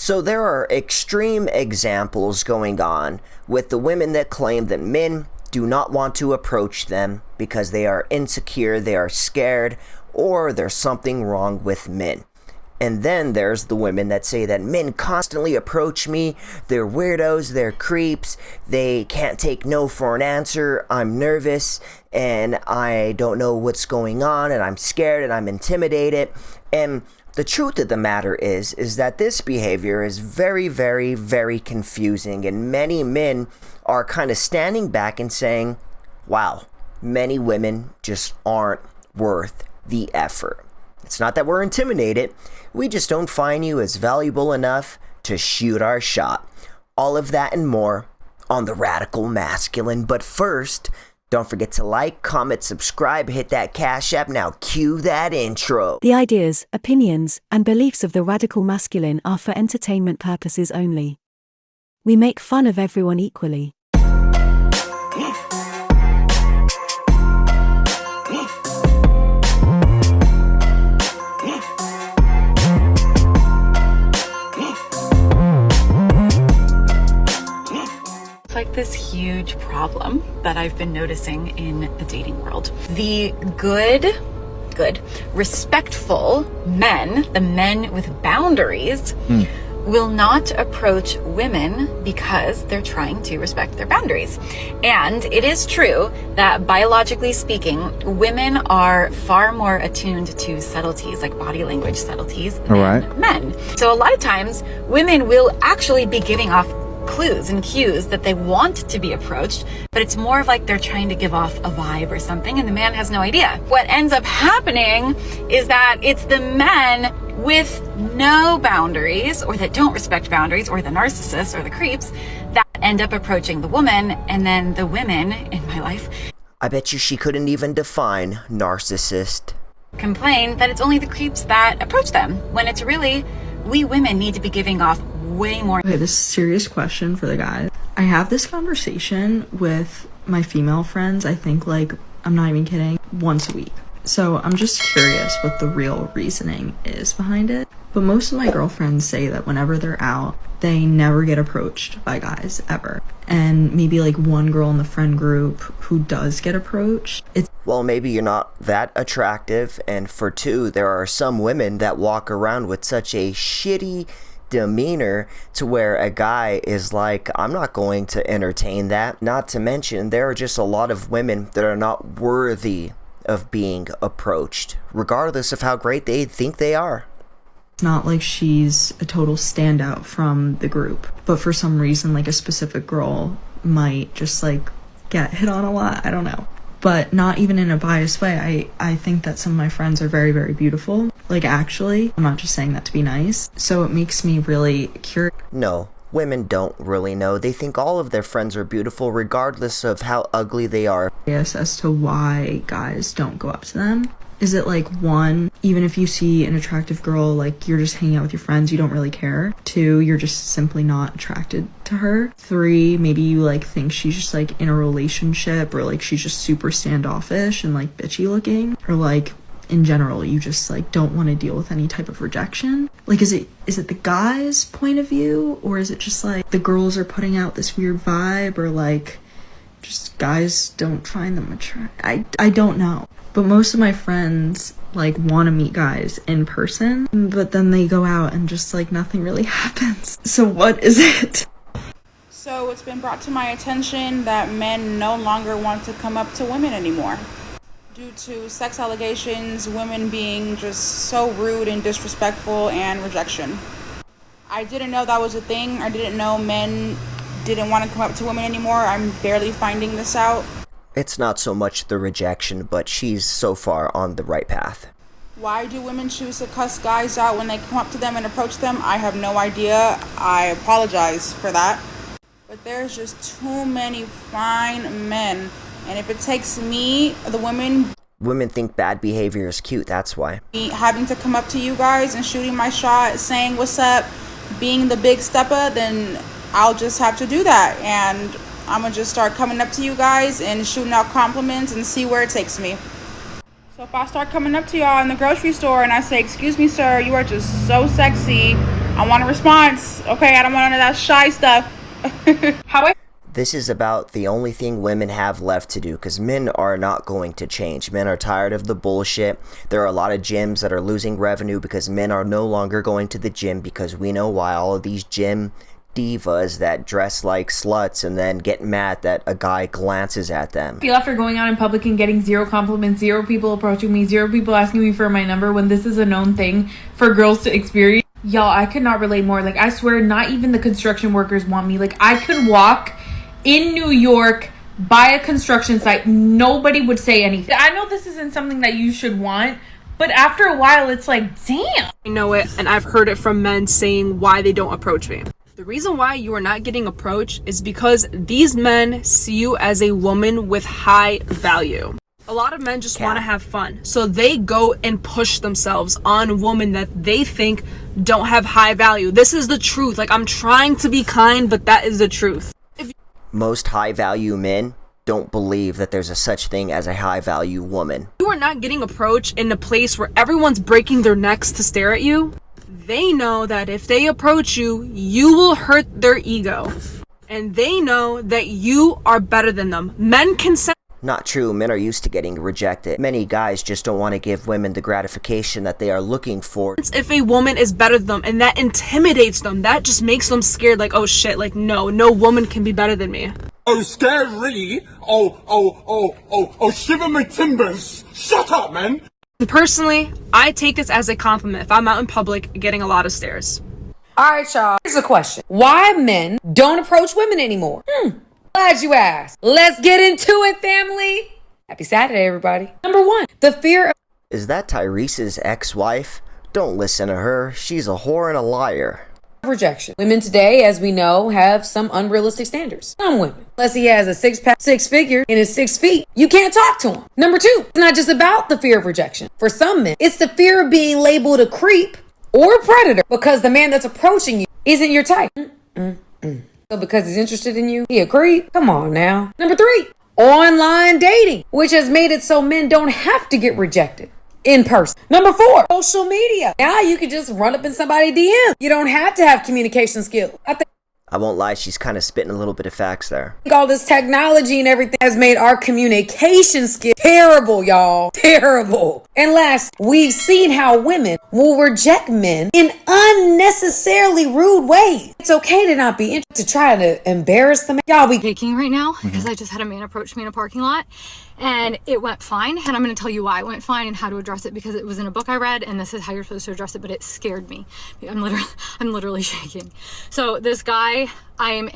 So there are extreme examples going on with the women that claim that men do not want to approach them because they are insecure, they are scared, or there's something wrong with men. And then there's the women that say that men constantly approach me, they're weirdos, they're creeps, they can't take no for an answer, I'm nervous, and I don't know what's going on, and I'm scared, and I'm intimidated. And the truth of the matter is that this behavior is very, very, very confusing, and many men are kind of standing back and saying, wow, many women just aren't worth the effort. It's not that we're intimidated, we just don't find you as valuable enough to shoot our shot. All of that and more on The Radical Masculine. But first, don't forget to like, comment, subscribe, hit that Cash App. Now cue that intro. The ideas, opinions, and beliefs of The Radical Masculine are for entertainment purposes only. We make fun of everyone equally. Like this huge problem that I've been noticing in the dating world. The good, respectful men, the men with boundaries, will not approach women because they're trying to respect their boundaries. And it is true that biologically speaking, women are far more attuned to subtleties, like body language subtleties, than men. So a lot of times, women will actually be giving off clues and cues that they want to be approached, but it's more of like they're trying to give off a vibe or something, and the man has no idea. What ends up happening is that it's the men with no boundaries, or that don't respect boundaries, or the narcissists or the creeps, that end up approaching the woman, and then the women in my life, I bet you she couldn't even define narcissist. complain that it's only the creeps that approach them, when it's really we women need to be giving off way more. Okay, this is a serious question for the guys. I have this conversation with my female friends, I think, like, I'm not even kidding, once a week. So I'm just curious what the real reasoning is behind it. But most of my girlfriends say that whenever they're out, they never get approached by guys, ever. And maybe like one girl in the friend group who does get approached, it's Well, maybe you're not that attractive, and for two, there are some women that walk around with such a shitty demeanor to where a guy is like, I'm not going to entertain that. Not to mention, there are just a lot of women that are not worthy of being approached, regardless of how great they think they are. not like she's a total standout from the group, but for some reason, like, a specific girl might just like get hit on a lot. I don't know, but not even in a biased way. I think that some of my friends are very, very beautiful. Like, actually, I'm not just saying that to be nice. So it makes me really curious. No, women don't really know. They think all of their friends are beautiful regardless of how ugly they are. As to why guys don't go up to them. Is it like, one, even if you see an attractive girl, like, you're just hanging out with your friends, you don't really care? Two, you're just simply not attracted to her? Three, maybe you like think she's just like in a relationship, or like she's just super standoffish and like bitchy looking, or like in general you just like don't want to deal with any type of rejection. Like, is it the guy's point of view, or is it just like the girls are putting out this weird vibe, or like just guys don't find them attractive? I don't know. But most of my friends like want to meet guys in person, but then they go out and just like nothing really happens. So what is it? So it's been brought to my attention that men no longer want to come up to women anymore due to sex allegations, women being just so rude and disrespectful, and rejection. I didn't know that was a thing. I didn't know men didn't want to come up to women anymore. I'm barely finding this out. It's not so much the rejection, but she's so far on the right path. Why do women choose to cuss guys out when they come up to them and approach them? I have no idea. I apologize for that. But there's just too many fine men. And if it takes me, the women... Women think bad behavior is cute, that's why. Having to come up to you guys and shooting my shot, saying what's up, being the big stepper, then I'll just have to do that. And I'm gonna just start coming up to you guys and shooting out compliments and see where it takes me. So if I start coming up to y'all in the grocery store and I say, "Excuse me, sir, you are just so sexy. I want a response. Okay, I don't want none of that shy stuff. This is about the only thing women have left to do, because men are not going to change. Men are tired of the bullshit. There are a lot of gyms that are losing revenue because men are no longer going to the gym, because we know why. All of these gym divas that dress like sluts and then get mad that a guy glances at them. Feel after going out in public and getting 0 compliments, 0 people approaching me, 0 people asking me for my number, when this is a known thing for girls to experience. Y'all, I could not relate more. Like, I swear, not even the construction workers want me. Like, I could walk in New York by a construction site, nobody would say anything. I know this isn't something that you should want, but after a while it's like, damn. I know it, and I've heard it from men saying why they don't approach me. The reason why you are not getting approached is because these men see you as a woman with high value. A lot of men just want to have fun, so they go and push themselves on women that they think don't have high value. This is the truth. Like, I'm trying to be kind, but that is the truth. Most high-value men don't believe that there's a such thing as a high-value woman. You are not getting approached in a place where everyone's breaking their necks to stare at you. They know that if they approach you, you will hurt their ego. And they know that you are better than them. Men can sense. Not true. Men are used to getting rejected. Many guys just don't want to give women the gratification that they are looking for. If a woman is better than them, and that intimidates them, that just makes them scared. Like, oh shit, like no woman can be better than me. Oh, scary. Oh, shiver my timbers. Shut up, man. Personally, I take this as a compliment if I'm out in public getting a lot of stares. All right, y'all. Here's a question. Why men don't approach women anymore? Glad you asked. Let's get into it, family. Happy Saturday, everybody. Number 1, the fear of... Is that Tyrese's ex-wife? Don't listen to her. She's a whore and a liar. rejection. Women today, as we know, have some unrealistic standards. Some women. Unless he has a 6-pack, 6 figures, and is 6 feet, you can't talk to him. Number 2, it's not just about the fear of rejection. For some men, it's the fear of being labeled a creep or a predator because the man that's approaching you isn't your type. So because he's interested in you, he a creep? Come on now. Number 3, online dating, which has made it so men don't have to get rejected in person. Number 4, social media. Now you can just run up in somebody's DM. You don't have to have communication skills. I won't lie, she's kind of spitting a little bit of facts there. All this technology and everything has made our communication skills terrible, y'all. Terrible. And last, we've seen how women will reject men in unnecessarily rude ways. It's okay to not be interested, to try to embarrass them. Y'all be shaking right now because I just had a man approach me in a parking lot and it went fine. And I'm going to tell you why it went fine and how to address it, because it was in a book I read and this is how you're supposed to address it, but it scared me. I'm literally shaking. So this guy, I am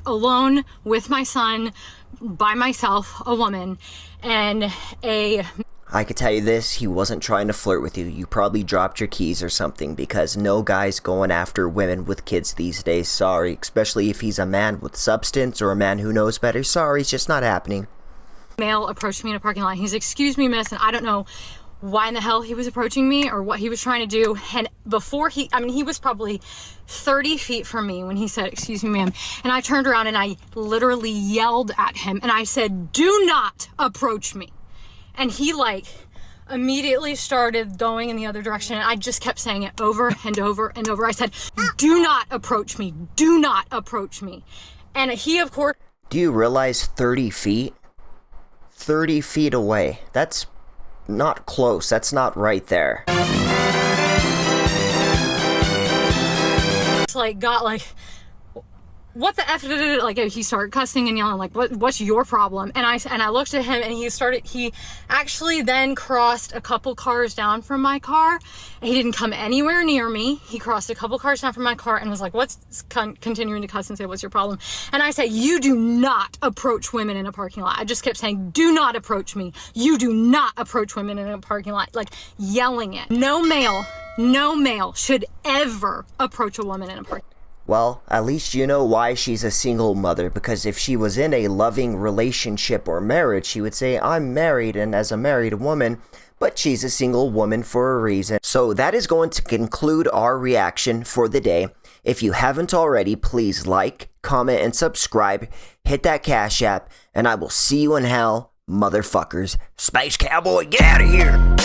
alone with my son, by myself, a woman, and I could tell you this, he wasn't trying to flirt with you. You probably dropped your keys or something, because no guy's going after women with kids these days. Sorry, especially if he's a man with substance or a man who knows better. Sorry, it's just not happening. Male approached me in a parking lot. He's, "Excuse me, miss," and I don't know why in the hell he was approaching me or what he was trying to do. And before he was probably 30 feet from me when he said, "Excuse me, ma'am," and I turned around and I literally yelled at him and I said, "Do not approach me." And he immediately started going in the other direction, and I just kept saying it over and over and over. I said, "Do not approach me, do not approach me." And he, of course... Do you realize 30 feet? 30 feet away. That's not close. That's not right there. It's what the F did it? He started cussing and yelling, what's your problem? And I looked at him and he actually then crossed a couple cars down from my car. He didn't come anywhere near me. He crossed a couple cars down from my car and was like, continuing to cuss and say, "What's your problem?" And I said, "You do not approach women in a parking lot." I just kept saying, "Do not approach me. You do not approach women in a parking lot," yelling it. No male should ever approach a woman in a parking lot. Well, at least you know why she's a single mother, because if she was in a loving relationship or marriage, she would say, "I'm married and as a married woman," but she's a single woman for a reason. So that is going to conclude our reaction for the day. If you haven't already, please like, comment, and subscribe. Hit that Cash App, and I will see you in hell, motherfuckers. Space Cowboy, get out of here!